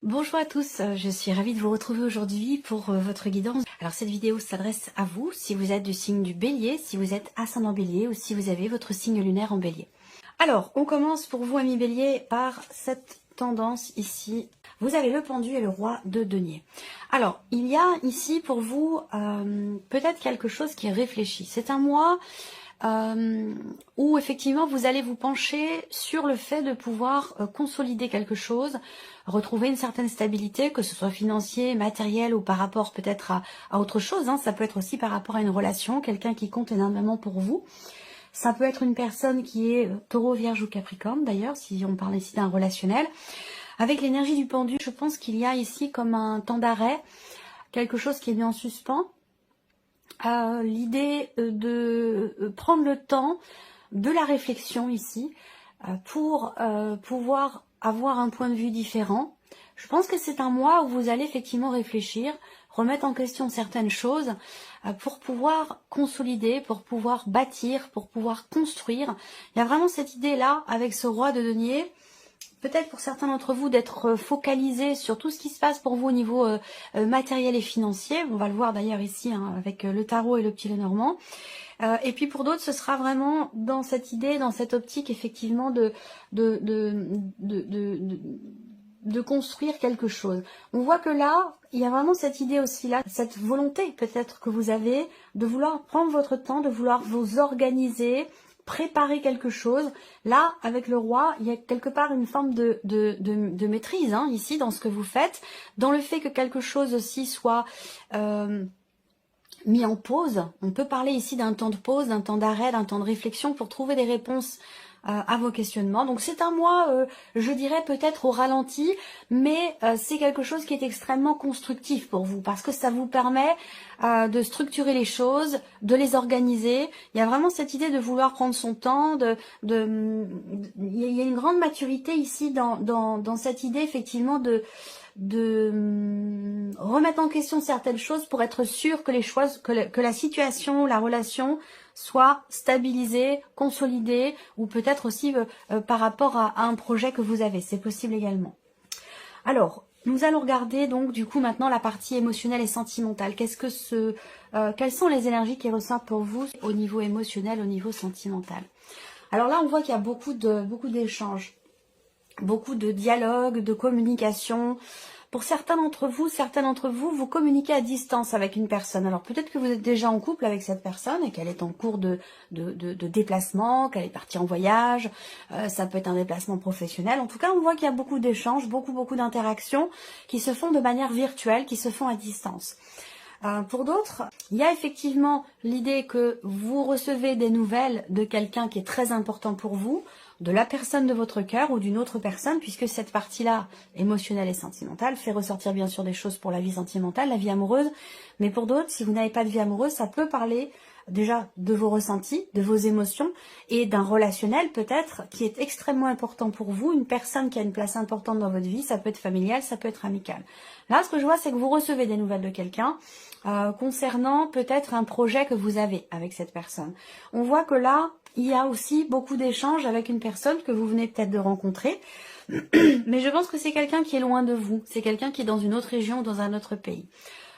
Bonjour à tous, je suis ravie de vous retrouver aujourd'hui pour votre guidance. Alors cette vidéo s'adresse à vous si vous êtes du signe du Bélier, si vous êtes ascendant Bélier ou si vous avez votre signe lunaire en Bélier. Alors on commence pour vous amis Bélier par cette tendance ici. Vous avez le pendu et le roi de denier. Alors il y a ici pour vous peut-être quelque chose qui est réfléchi. C'est un mois où effectivement vous allez vous pencher sur le fait de pouvoir consolider quelque chose, retrouver une certaine stabilité, que ce soit financier, matériel ou par rapport peut-être à autre chose, hein. Ça peut être aussi par rapport à une relation, quelqu'un qui compte énormément pour vous. Ça peut être une personne qui est taureau, vierge ou capricorne d'ailleurs, si on parle ici d'un relationnel. Avec l'énergie du pendu, je pense qu'il y a ici comme un temps d'arrêt, quelque chose qui est mis en suspens. L'idée de prendre le temps de la réflexion ici pour pouvoir avoir un point de vue différent. Je pense que c'est un mois où vous allez effectivement réfléchir, remettre en question certaines choses pour pouvoir consolider, pour pouvoir bâtir, pour pouvoir construire. Il y a vraiment cette idée-là avec ce roi de denier. Peut-être pour certains d'entre vous d'être focalisé sur tout ce qui se passe pour vous au niveau matériel et financier. On va le voir d'ailleurs ici hein, avec le tarot et le petit Lenormand. Et puis pour d'autres, ce sera vraiment dans cette idée, dans cette optique effectivement de construire quelque chose. On voit que là, il y a vraiment cette idée aussi là, cette volonté peut-être que vous avez de vouloir prendre votre temps, de vouloir vous organiser, préparer quelque chose. Là, avec le roi, il y a quelque part une forme de maîtrise hein, ici dans ce que vous faites, dans le fait que quelque chose aussi soit mis en pause. On peut parler ici d'un temps de pause, d'un temps d'arrêt, d'un temps de réflexion pour trouver des réponses à vos questionnements. Donc c'est un mois, je dirais peut-être au ralenti, mais c'est quelque chose qui est extrêmement constructif pour vous parce que ça vous permet de structurer les choses, de les organiser. Il y a vraiment cette idée de vouloir prendre son temps, il y a une grande maturité ici dans cette idée effectivement de remettre en question certaines choses pour être sûr que les choses, que la situation, la relation soit stabilisée, consolidée, ou peut-être aussi par rapport à un projet que vous avez. C'est possible également. Alors, nous allons regarder donc du coup maintenant la partie émotionnelle et sentimentale. Quelles sont les énergies qui ressortent pour vous au niveau émotionnel, au niveau sentimental? Alors là, on voit qu'il y a beaucoup d'échanges, beaucoup de dialogue, de communication. Pour certains d'entre vous, vous communiquez à distance avec une personne. Alors peut-être que vous êtes déjà en couple avec cette personne et qu'elle est en cours de déplacement, qu'elle est partie en voyage. Ça peut être un déplacement professionnel. En tout cas, on voit qu'il y a beaucoup d'échanges, beaucoup d'interactions qui se font de manière virtuelle, qui se font à distance. Pour d'autres, il y a effectivement l'idée que vous recevez des nouvelles de quelqu'un qui est très important pour vous, de la personne de votre cœur ou d'une autre personne, puisque cette partie-là, émotionnelle et sentimentale, fait ressortir bien sûr des choses pour la vie sentimentale, la vie amoureuse, mais pour d'autres, si vous n'avez pas de vie amoureuse, ça peut parler déjà de vos ressentis, de vos émotions et d'un relationnel peut-être qui est extrêmement important pour vous, une personne qui a une place importante dans votre vie, ça peut être familial, ça peut être amical. Là, ce que je vois, c'est que vous recevez des nouvelles de quelqu'un concernant peut-être un projet que vous avez avec cette personne. On voit que là, il y a aussi beaucoup d'échanges avec une personne que vous venez peut-être de rencontrer, mais je pense que c'est quelqu'un qui est loin de vous, c'est quelqu'un qui est dans une autre région ou dans un autre pays.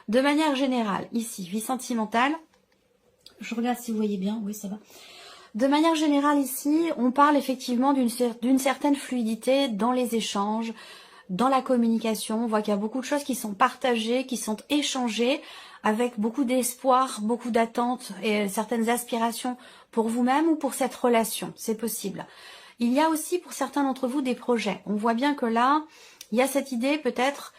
De manière générale, ici, vie sentimentale, je regarde si vous voyez bien, oui ça va. De manière générale ici, on parle effectivement d'une certaine fluidité dans les échanges, dans la communication. On voit qu'il y a beaucoup de choses qui sont partagées, qui sont échangées, avec beaucoup d'espoir, beaucoup d'attentes et certaines aspirations pour vous-même ou pour cette relation. C'est possible. Il y a aussi pour certains d'entre vous des projets. On voit bien que là, il y a cette idée peut-être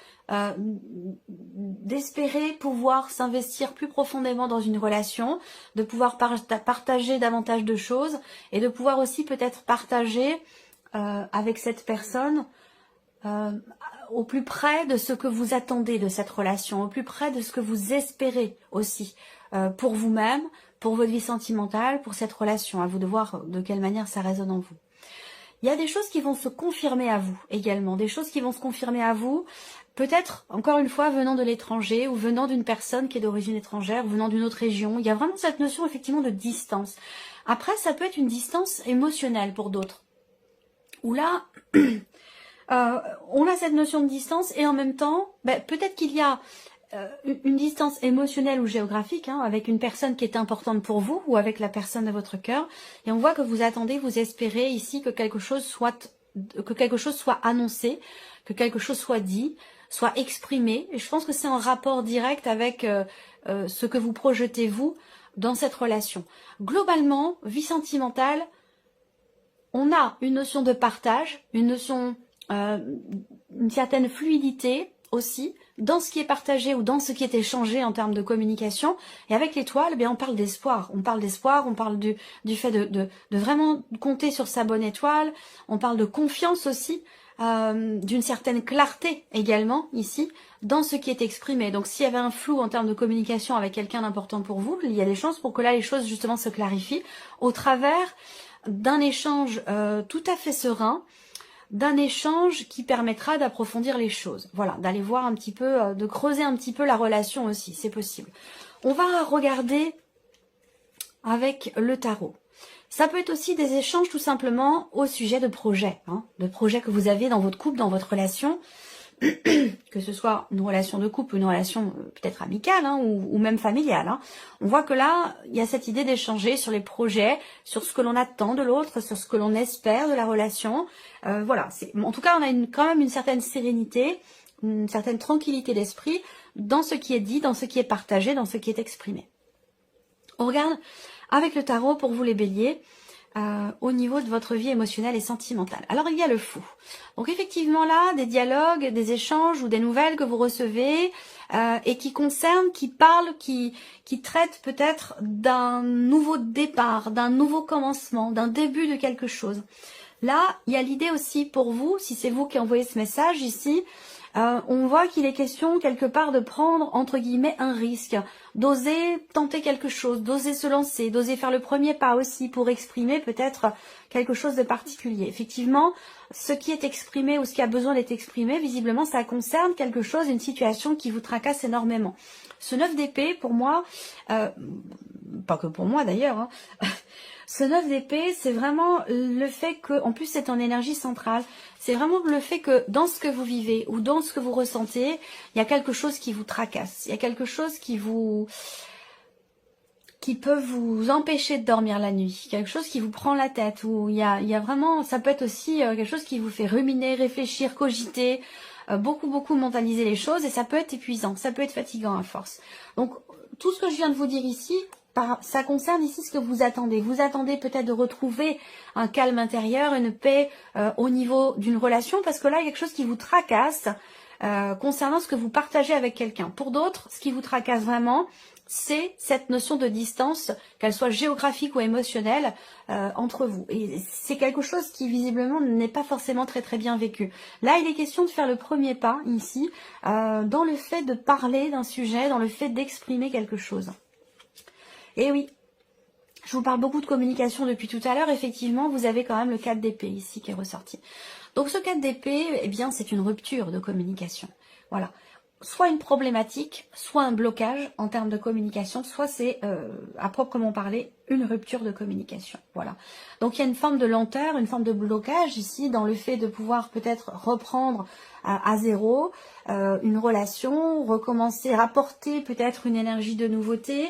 d'espérer pouvoir s'investir plus profondément dans une relation, de pouvoir partager davantage de choses et de pouvoir aussi peut-être partager avec cette personne au plus près de ce que vous attendez de cette relation, au plus près de ce que vous espérez aussi pour vous-même, pour votre vie sentimentale, pour cette relation. À vous de voir de quelle manière ça résonne en vous. Il y a des choses qui vont se confirmer à vous également, des choses qui vont se confirmer à vous, peut-être encore une fois venant de l'étranger ou venant d'une personne qui est d'origine étrangère, venant d'une autre région. Il y a vraiment cette notion effectivement de distance. Après, ça peut être une distance émotionnelle pour d'autres. Où là, on a cette notion de distance et en même temps, peut-être qu'il y a une distance émotionnelle ou géographique avec une personne qui est importante pour vous ou avec la personne de votre cœur. Et on voit que vous attendez, vous espérez ici que quelque chose soit annoncé, que quelque chose soit dit, soit exprimé. Et je pense que c'est en rapport direct avec ce que vous projetez vous dans cette relation. Globalement, vie sentimentale, on a une notion de partage, une notion, une certaine fluidité aussi dans ce qui est partagé ou dans ce qui est échangé en termes de communication. Et avec l'étoile, on parle d'espoir. On parle d'espoir, on parle du fait de vraiment compter sur sa bonne étoile. On parle de confiance aussi, d'une certaine clarté également ici dans ce qui est exprimé. Donc s'il y avait un flou en termes de communication avec quelqu'un d'important pour vous, il y a des chances pour que là les choses justement se clarifient au travers d'un échange tout à fait serein, d'un échange qui permettra d'approfondir les choses. Voilà, d'aller voir un petit peu, de creuser un petit peu la relation aussi, c'est possible. On va regarder avec le tarot. Ça peut être aussi des échanges tout simplement au sujet de projets, de projets que vous avez dans votre couple, dans votre relation, que ce soit une relation de couple, une relation peut-être amicale ou même familiale. On voit que là, il y a cette idée d'échanger sur les projets, sur ce que l'on attend de l'autre, sur ce que l'on espère de la relation. Voilà, en tout cas, on a quand même une certaine sérénité, une certaine tranquillité d'esprit dans ce qui est dit, dans ce qui est partagé, dans ce qui est exprimé. On regarde avec le tarot pour vous les béliers, au niveau de votre vie émotionnelle et sentimentale. Alors il y a le fou. Donc effectivement là, des dialogues, des échanges ou des nouvelles que vous recevez et qui concernent, qui parlent, qui traitent peut-être d'un nouveau départ, d'un nouveau commencement, d'un début de quelque chose. Là, il y a l'idée aussi pour vous, si c'est vous qui envoyez ce message ici, on voit qu'il est question quelque part de prendre entre guillemets un risque, d'oser tenter quelque chose, d'oser se lancer, d'oser faire le premier pas aussi pour exprimer peut-être quelque chose de particulier. Effectivement, ce qui est exprimé ou ce qui a besoin d'être exprimé, visiblement ça concerne quelque chose, une situation qui vous tracasse énormément. Ce 9 d'épée, pour moi, pas que pour moi d'ailleurs, ce 9 d'épée, c'est vraiment le fait que, en plus c'est en énergie centrale, c'est vraiment le fait que dans ce que vous vivez ou dans ce que vous ressentez, il y a quelque chose qui vous tracasse, il y a quelque chose qui peut vous empêcher de dormir la nuit, quelque chose qui vous prend la tête, ou il y a vraiment, ça peut être aussi quelque chose qui vous fait ruminer, réfléchir, cogiter, beaucoup mentaliser les choses, et ça peut être épuisant, ça peut être fatigant à force. Donc tout ce que je viens de vous dire ici, ça concerne ici ce que vous attendez. Vous attendez peut-être de retrouver un calme intérieur, une paix au niveau d'une relation, parce que là, il y a quelque chose qui vous tracasse concernant ce que vous partagez avec quelqu'un. Pour d'autres, ce qui vous tracasse vraiment, c'est cette notion de distance, qu'elle soit géographique ou émotionnelle, entre vous. Et c'est quelque chose qui, visiblement, n'est pas forcément très bien vécu. Là, il est question de faire le premier pas, ici, dans le fait de parler d'un sujet, dans le fait d'exprimer quelque chose. Et oui, je vous parle beaucoup de communication depuis tout à l'heure. Effectivement, vous avez quand même le 4 d'épée ici qui est ressorti. Donc ce 4 d'épée, eh bien, c'est une rupture de communication. Voilà. Soit une problématique, soit un blocage en termes de communication, soit c'est, à proprement parler, une rupture de communication. Voilà. Donc il y a une forme de lenteur, une forme de blocage ici dans le fait de pouvoir peut-être reprendre à zéro une relation, recommencer, rapporter peut-être une énergie de nouveauté.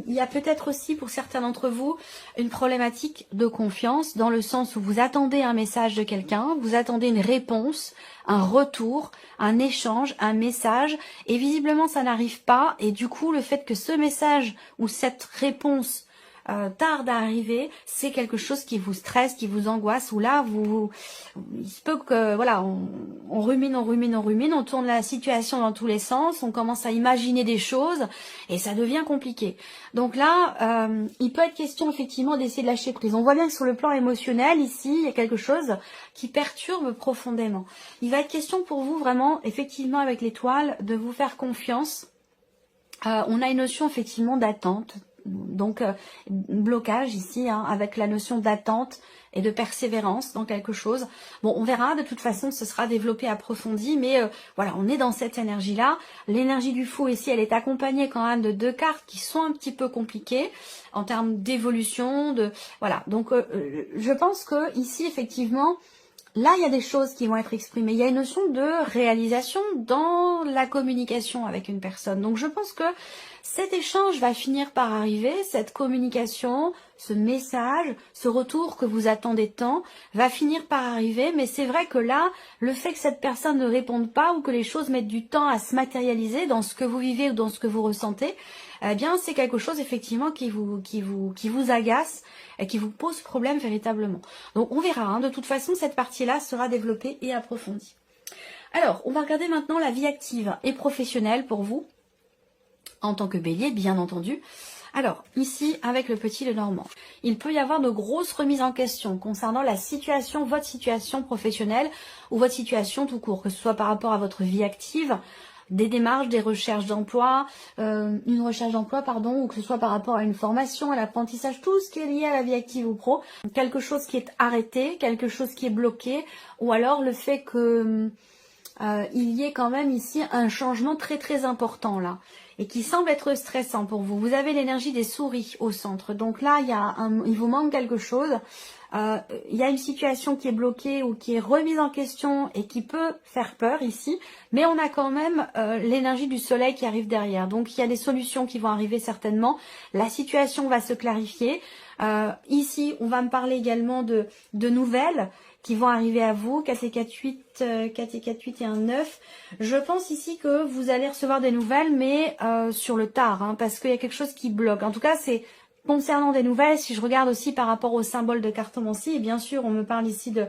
Il y a peut-être aussi pour certains d'entre vous une problématique de confiance dans le sens où vous attendez un message de quelqu'un, vous attendez une réponse, un retour, un échange, un message et visiblement ça n'arrive pas et du coup le fait que ce message ou cette réponse tarde à arriver, c'est quelque chose qui vous stresse, qui vous angoisse, ou là, il se peut que, voilà, on rumine, on tourne la situation dans tous les sens, on commence à imaginer des choses, et ça devient compliqué. Donc là, il peut être question, effectivement, d'essayer de lâcher prise. On voit bien que sur le plan émotionnel, ici, il y a quelque chose qui perturbe profondément. Il va être question pour vous, vraiment, effectivement, avec l'étoile, de vous faire confiance. On a une notion, effectivement, d'attente. Donc, blocage ici, avec la notion d'attente et de persévérance dans quelque chose. Bon, on verra, de toute façon, ce sera développé, approfondi, mais voilà, on est dans cette énergie-là. L'énergie du fou ici, elle est accompagnée quand même de 2 cartes qui sont un petit peu compliquées en termes d'évolution, voilà. Donc, je pense que ici, effectivement, là, il y a des choses qui vont être exprimées. Il y a une notion de réalisation dans la communication avec une personne. Donc, je pense que cet échange va finir par arriver, cette communication, ce message, ce retour que vous attendez tant, va finir par arriver. Mais c'est vrai que là, le fait que cette personne ne réponde pas ou que les choses mettent du temps à se matérialiser dans ce que vous vivez ou dans ce que vous ressentez, eh bien, c'est quelque chose effectivement qui vous agace et qui vous pose problème véritablement. Donc, on verra. Hein. De toute façon, cette partie-là sera développée et approfondie. Alors, on va regarder maintenant la vie active et professionnelle pour vous, en tant que bélier, bien entendu. Alors, ici, avec le petit Lenormand, il peut y avoir de grosses remises en question concernant la situation, votre situation professionnelle ou votre situation tout court, que ce soit par rapport à votre vie active, des démarches, des recherches d'emploi, une recherche d'emploi, pardon, ou que ce soit par rapport à une formation, à l'apprentissage, tout ce qui est lié à la vie active ou pro, quelque chose qui est arrêté, quelque chose qui est bloqué, ou alors le fait que il y ait quand même ici un changement très très important là, et qui semble être stressant pour vous. Vous avez l'énergie des souris au centre, donc là il vous manque quelque chose. Il y a une situation qui est bloquée ou qui est remise en question et qui peut faire peur ici, mais on a quand même l'énergie du soleil qui arrive derrière. Donc il y a des solutions qui vont arriver certainement. La situation va se clarifier. Ici, on va me parler également de nouvelles qui vont arriver à vous. 4 et 4, 8, 4 et 4, 8 et un 9. Je pense ici que vous allez recevoir des nouvelles, mais sur le tard, hein, parce qu'il y a quelque chose qui bloque. En tout cas, c'est concernant des nouvelles. Si je regarde aussi par rapport au symbole de cartomancie, et bien sûr, on me parle ici de,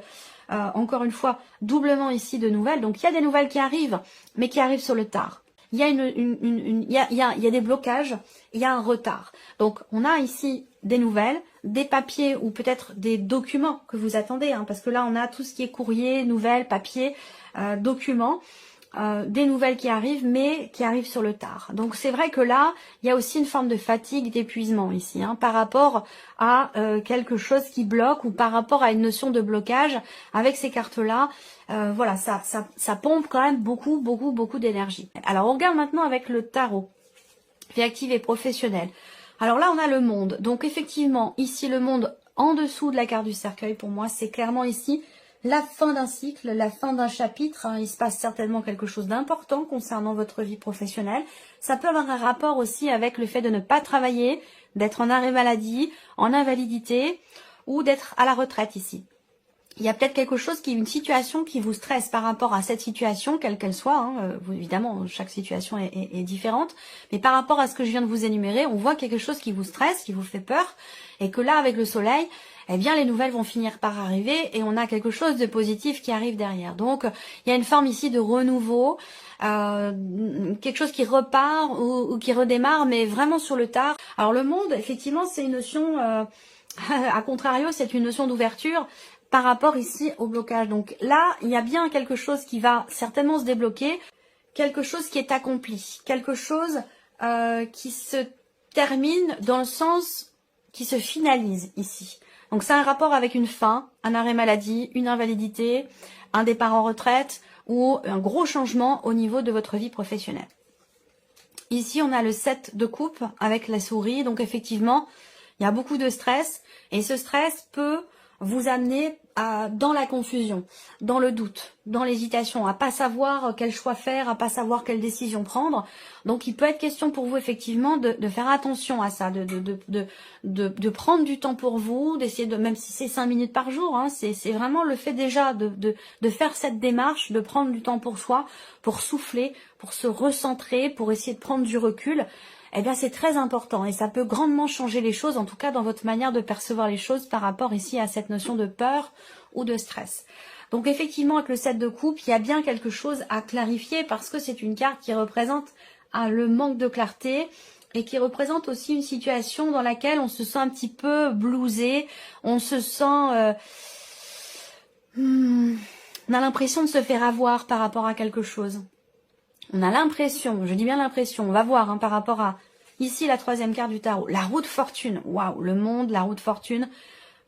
encore une fois, doublement ici de nouvelles. Donc, il y a des nouvelles qui arrivent, mais qui arrivent sur le tard. Il y a il y a des blocages, il y a un retard. Donc, on a ici des nouvelles, des papiers ou peut-être des documents que vous attendez, hein, parce que là, on a tout ce qui est courrier, nouvelles, papiers, documents, des nouvelles qui arrivent, mais qui arrivent sur le tard. Donc, c'est vrai que là, il y a aussi une forme de fatigue, d'épuisement ici, hein, par rapport à quelque chose qui bloque ou par rapport à une notion de blocage avec ces cartes-là. Voilà, ça pompe quand même beaucoup d'énergie. Alors, on regarde maintenant avec le tarot, vie active et professionnelle. Alors là, on a le monde. Donc, effectivement, ici, le monde en dessous de la carte du cercueil, pour moi, c'est clairement ici la fin d'un cycle, la fin d'un chapitre. Hein. Il se passe certainement quelque chose d'important concernant votre vie professionnelle. Ça peut avoir un rapport aussi avec le fait de ne pas travailler, d'être en arrêt maladie, en invalidité ou d'être à la retraite ici. Il y a peut-être quelque chose une situation qui vous stresse par rapport à cette situation, quelle qu'elle soit. Hein. Évidemment, chaque situation est différente. Mais par rapport à ce que je viens de vous énumérer, on voit quelque chose qui vous stresse, qui vous fait peur. Et que là, avec le soleil, eh bien, les nouvelles vont finir par arriver et on a quelque chose de positif qui arrive derrière. Donc, il y a une forme ici de renouveau, quelque chose qui repart ou qui redémarre, mais vraiment sur le tard. Alors, le monde, effectivement, c'est une notion, à contrario, c'est une notion d'ouverture par rapport ici au blocage. Donc là, il y a bien quelque chose qui va certainement se débloquer, quelque chose qui est accompli, quelque chose qui se termine dans le sens qui se finalise ici. Donc c'est un rapport avec une fin, un arrêt maladie, une invalidité, un départ en retraite ou un gros changement au niveau de votre vie professionnelle. Ici, on a le 7 de coupe avec la souris. Donc effectivement, il y a beaucoup de stress et ce stress peut vous amener dans la confusion, dans le doute, dans l'hésitation, à pas savoir quel choix faire, à pas savoir quelle décision prendre. Donc il peut être question pour vous effectivement de faire attention à ça, de prendre du temps pour vous, d'essayer de, même si c'est 5 minutes par jour, hein, c'est vraiment le fait déjà de faire cette démarche, de prendre du temps pour soi, pour souffler, pour se recentrer, pour essayer de prendre du recul. Eh bien, c'est très important et ça peut grandement changer les choses, en tout cas dans votre manière de percevoir les choses par rapport ici à cette notion de peur ou de stress. Donc effectivement, avec le 7 de coupe, il y a bien quelque chose à clarifier parce que c'est une carte qui représente le manque de clarté et qui représente aussi une situation dans laquelle on se sent un petit peu blousé, on se sent... on a l'impression de se faire avoir par rapport à quelque chose. On a l'impression, je dis bien l'impression, on va voir hein, par rapport à, ici la 3e carte du tarot, la roue de fortune, waouh, le monde, la roue de fortune,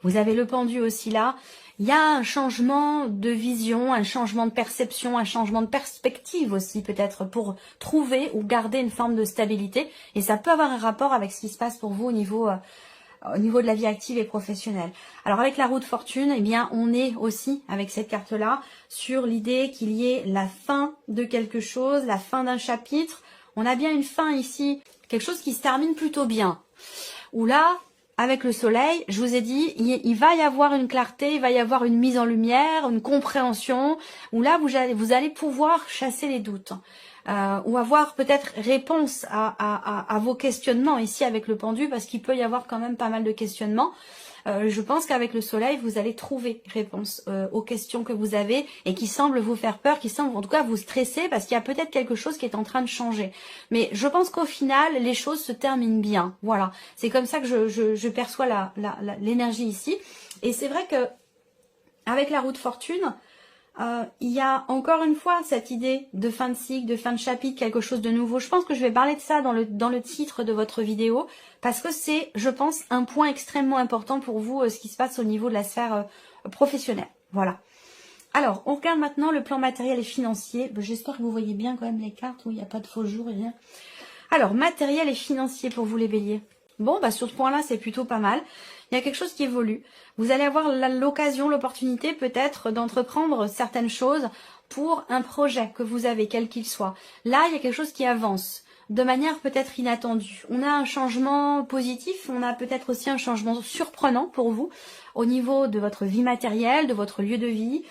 vous avez le pendu aussi là, il y a un changement de vision, un changement de perception, un changement de perspective aussi peut-être pour trouver ou garder une forme de stabilité et ça peut avoir un rapport avec ce qui se passe pour vous au niveau au niveau de la vie active et professionnelle. Alors avec la roue de fortune, eh bien on est aussi avec cette carte-là sur l'idée qu'il y ait la fin de quelque chose, la fin d'un chapitre. On a bien une fin ici, quelque chose qui se termine plutôt bien. Où là, avec le soleil, je vous ai dit, il va y avoir une clarté, il va y avoir une mise en lumière, une compréhension, où là, vous allez pouvoir chasser les doutes. Ou avoir peut-être réponse à vos questionnements ici avec le pendu, parce qu'il peut y avoir quand même pas mal de questionnements. Je pense qu'avec le soleil, vous allez trouver réponse aux questions que vous avez et qui semblent vous faire peur, qui semblent en tout cas vous stresser parce qu'il y a peut-être quelque chose qui est en train de changer. Mais je pense qu'au final, les choses se terminent bien. Voilà, c'est comme ça que je perçois l'énergie ici. Et c'est vrai que avec la roue de fortune, il y a encore une fois cette idée de fin de cycle, de fin de chapitre, quelque chose de nouveau. Je pense que je vais parler de ça dans le titre de votre vidéo parce que c'est, je pense, un point extrêmement important pour vous, ce qui se passe au niveau de la sphère professionnelle. Voilà. Alors, on regarde maintenant le plan matériel et financier. J'espère que vous voyez bien quand même les cartes où il n'y a pas de faux jours et rien. Alors, matériel et financier pour vous les béliers. Bon, sur ce point-là, c'est plutôt pas mal. Il y a quelque chose qui évolue. Vous allez avoir l'occasion, l'opportunité peut-être d'entreprendre certaines choses pour un projet que vous avez, quel qu'il soit. Là, il y a quelque chose qui avance de manière peut-être inattendue. On a un changement positif, on a peut-être aussi un changement surprenant pour vous au niveau de votre vie matérielle, de votre lieu de vie,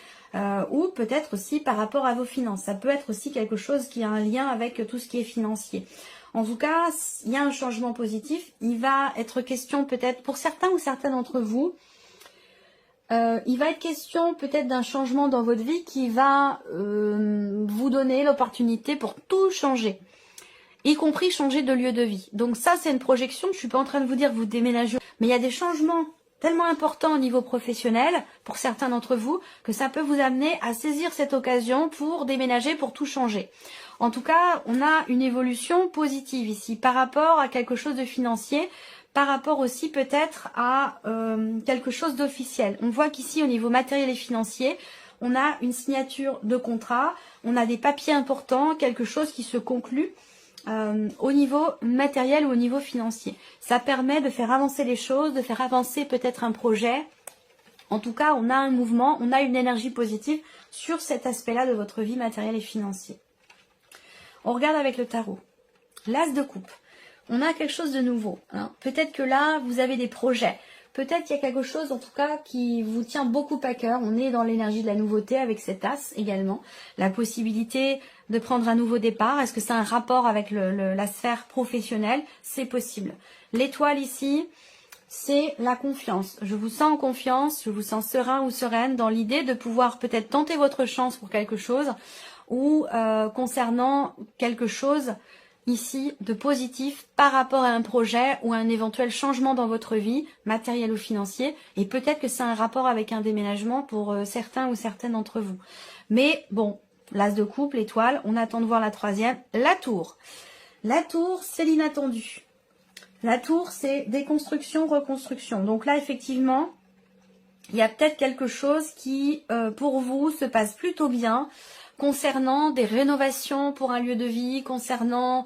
ou peut-être aussi par rapport à vos finances. Ça peut être aussi quelque chose qui a un lien avec tout ce qui est financier. En tout cas, il y a un changement positif. Il va être question peut-être pour certains ou certaines d'entre vous, il va être question peut-être d'un changement dans votre vie qui va vous donner l'opportunité pour tout changer, y compris changer de lieu de vie. Donc ça, c'est une projection. Je suis pas en train de vous dire que vous déménagez, mais il y a des changements tellement importants au niveau professionnel pour certains d'entre vous que ça peut vous amener à saisir cette occasion pour déménager, pour tout changer. En tout cas, on a une évolution positive ici par rapport à quelque chose de financier, par rapport aussi peut-être à quelque chose d'officiel. On voit qu'ici, au niveau matériel et financier, on a une signature de contrat, on a des papiers importants, quelque chose qui se conclut au niveau matériel ou au niveau financier. Ça permet de faire avancer les choses, de faire avancer peut-être un projet. En tout cas, on a un mouvement, on a une énergie positive sur cet aspect-là de votre vie matérielle et financière. On regarde avec le tarot. L'as de coupe. On a quelque chose de nouveau. Hein. Peut-être que là, vous avez des projets. Peut-être qu'il y a quelque chose, en tout cas, qui vous tient beaucoup à cœur. On est dans l'énergie de la nouveauté avec cet as également. La possibilité de prendre un nouveau départ. Est-ce que c'est un rapport avec la sphère professionnelle? C'est possible. L'étoile ici, c'est la confiance. Je vous sens en confiance, je vous sens serein ou sereine dans l'idée de pouvoir peut-être tenter votre chance pour quelque chose ou concernant quelque chose ici de positif par rapport à un projet ou à un éventuel changement dans votre vie, matériel ou financier, et peut-être que c'est un rapport avec un déménagement pour certains ou certaines d'entre vous. Mais bon, l'as de coupe, l'étoile, on attend de voir la troisième, la tour. La tour, c'est l'inattendu. La tour, c'est déconstruction, reconstruction. Donc là, effectivement, il y a peut-être quelque chose qui, pour vous, se passe plutôt bien, concernant des rénovations pour un lieu de vie, concernant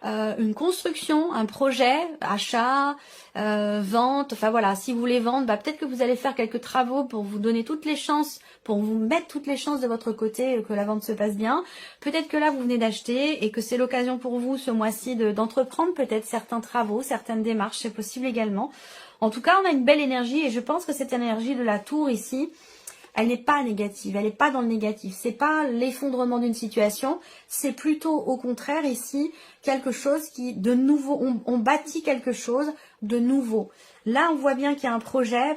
une construction, un projet, achat, vente, enfin voilà, si vous voulez vendre, peut-être que vous allez faire quelques travaux pour vous donner toutes les chances, pour vous mettre toutes les chances de votre côté que la vente se passe bien. Peut-être que là, vous venez d'acheter et que c'est l'occasion pour vous ce mois-ci d'entreprendre peut-être certains travaux, certaines démarches, c'est possible également. En tout cas, on a une belle énergie et je pense que cette énergie de la tour ici, elle n'est pas négative, elle n'est pas dans le négatif. C'est pas l'effondrement d'une situation, c'est plutôt au contraire ici quelque chose qui de nouveau, on bâtit quelque chose de nouveau. Là, on voit bien qu'il y a un projet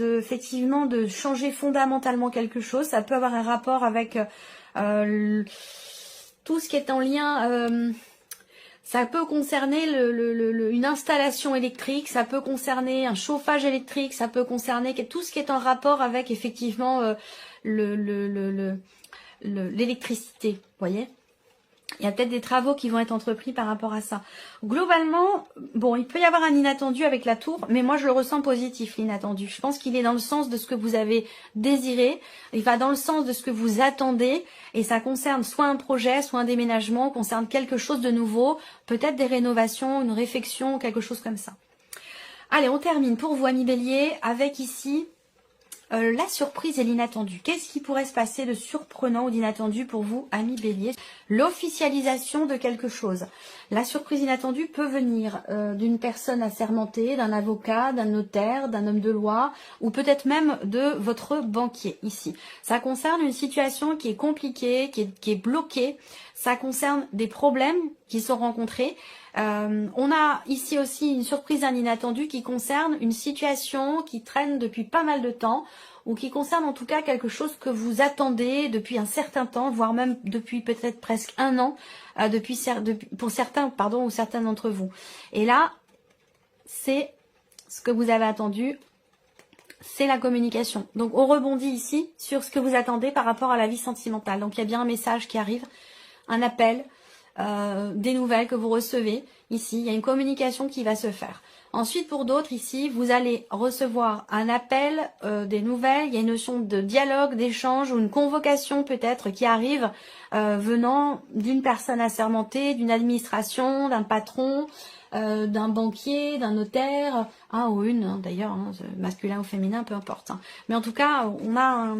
effectivement de changer fondamentalement quelque chose. Ça peut avoir un rapport avec tout ce qui est en lien. Ça peut concerner une installation électrique, ça peut concerner un chauffage électrique, ça peut concerner tout ce qui est en rapport avec effectivement l'électricité, vous voyez. Il y a peut-être des travaux qui vont être entrepris par rapport à ça. Globalement, bon, il peut y avoir un inattendu avec la tour, mais moi je le ressens positif, l'inattendu. Je pense qu'il est dans le sens de ce que vous avez désiré, il va dans le sens de ce que vous attendez, et ça concerne soit un projet, soit un déménagement, concerne quelque chose de nouveau, peut-être des rénovations, une réfection, quelque chose comme ça. Allez, on termine pour vous, amis Bélier, avec ici la surprise et l'inattendu. Qu'est-ce qui pourrait se passer de surprenant ou d'inattendu pour vous, amis Bélier? L'officialisation de quelque chose. La surprise inattendue peut venir d'une personne assermentée, d'un avocat, d'un notaire, d'un homme de loi, ou peut-être même de votre banquier, ici. Ça concerne une situation qui est compliquée, qui est bloquée. Ça concerne des problèmes qui sont rencontrés. On a ici aussi une surprise inattendue qui concerne une situation qui traîne depuis pas mal de temps, ou qui concerne en tout cas quelque chose que vous attendez depuis un certain temps, voire même depuis peut-être presque un an, pour certains, pardon, ou certains d'entre vous. Et là, c'est ce que vous avez attendu, c'est la communication. Donc on rebondit ici sur ce que vous attendez par rapport à la vie sentimentale. Donc il y a bien un message qui arrive, un appel, des nouvelles que vous recevez. Ici, il y a une communication qui va se faire. Ensuite, pour d'autres, ici, vous allez recevoir un appel, des nouvelles. Il y a une notion de dialogue, d'échange ou une convocation peut-être qui arrive venant d'une personne assermentée, d'une administration, d'un patron, d'un banquier, d'un notaire, un ou une, d'ailleurs, masculin ou féminin, peu importe. Mais en tout cas, on a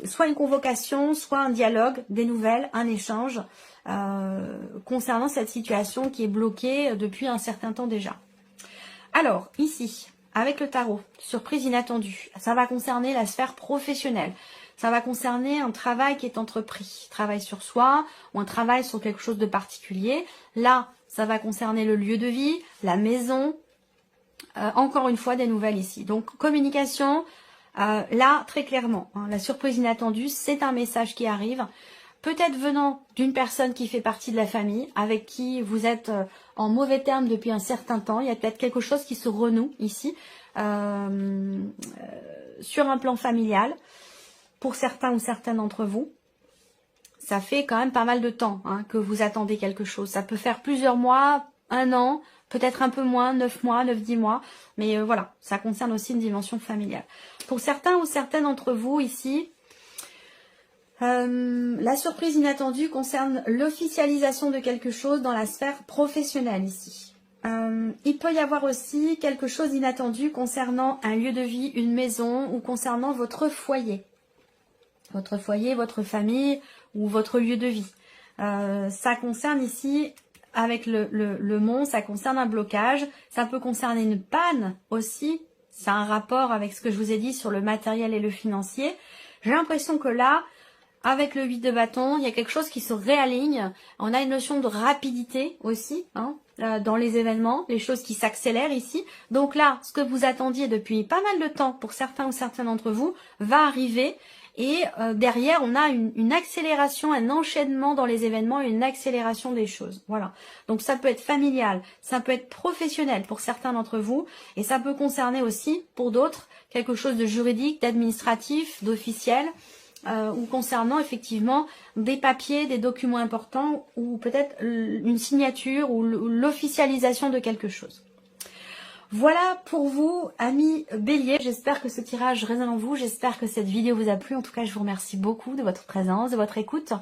soit une convocation, soit un dialogue, des nouvelles, un échange concernant cette situation qui est bloquée depuis un certain temps déjà. Alors, ici, avec le tarot, surprise inattendue, ça va concerner la sphère professionnelle. Ça va concerner un travail qui est entrepris, travail sur soi ou un travail sur quelque chose de particulier. Là, ça va concerner le lieu de vie, la maison. Encore une fois, des nouvelles ici. Donc, communication, là, très clairement, la surprise inattendue, c'est un message qui arrive. Peut-être venant d'une personne qui fait partie de la famille, avec qui vous êtes en mauvais termes depuis un certain temps. Il y a peut-être quelque chose qui se renoue ici, sur un plan familial, pour certains ou certaines d'entre vous. Ça fait quand même pas mal de temps que vous attendez quelque chose. Ça peut faire plusieurs mois, un an, peut-être un peu moins, 9 mois, 9-10 mois. Mais voilà, ça concerne aussi une dimension familiale. Pour certains ou certaines d'entre vous ici, la surprise inattendue concerne l'officialisation de quelque chose dans la sphère professionnelle ici. Il peut y avoir aussi quelque chose d'inattendu concernant un lieu de vie, une maison ou concernant votre foyer. Votre foyer, votre famille ou votre lieu de vie. Ça concerne ici, avec le mont, ça concerne un blocage. Ça peut concerner une panne aussi. C'est un rapport avec ce que je vous ai dit sur le matériel et le financier. J'ai l'impression que là, avec le 8 de bâton, il y a quelque chose qui se réaligne. On a une notion de rapidité aussi dans les événements, les choses qui s'accélèrent ici. Donc là, ce que vous attendiez depuis pas mal de temps pour certains ou certaines d'entre vous va arriver. Et derrière, on a une accélération, un enchaînement dans les événements, une accélération des choses. Voilà. Donc ça peut être familial, ça peut être professionnel pour certains d'entre vous. Et ça peut concerner aussi, pour d'autres, quelque chose de juridique, d'administratif, d'officiel. Ou concernant effectivement des papiers, des documents importants ou peut-être une signature ou l'officialisation de quelque chose. Voilà pour vous, amis Bélier. J'espère que ce tirage résonne en vous. J'espère que cette vidéo vous a plu. En tout cas, je vous remercie beaucoup de votre présence, de votre écoute.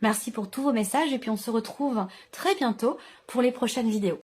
Merci pour tous vos messages et puis on se retrouve très bientôt pour les prochaines vidéos.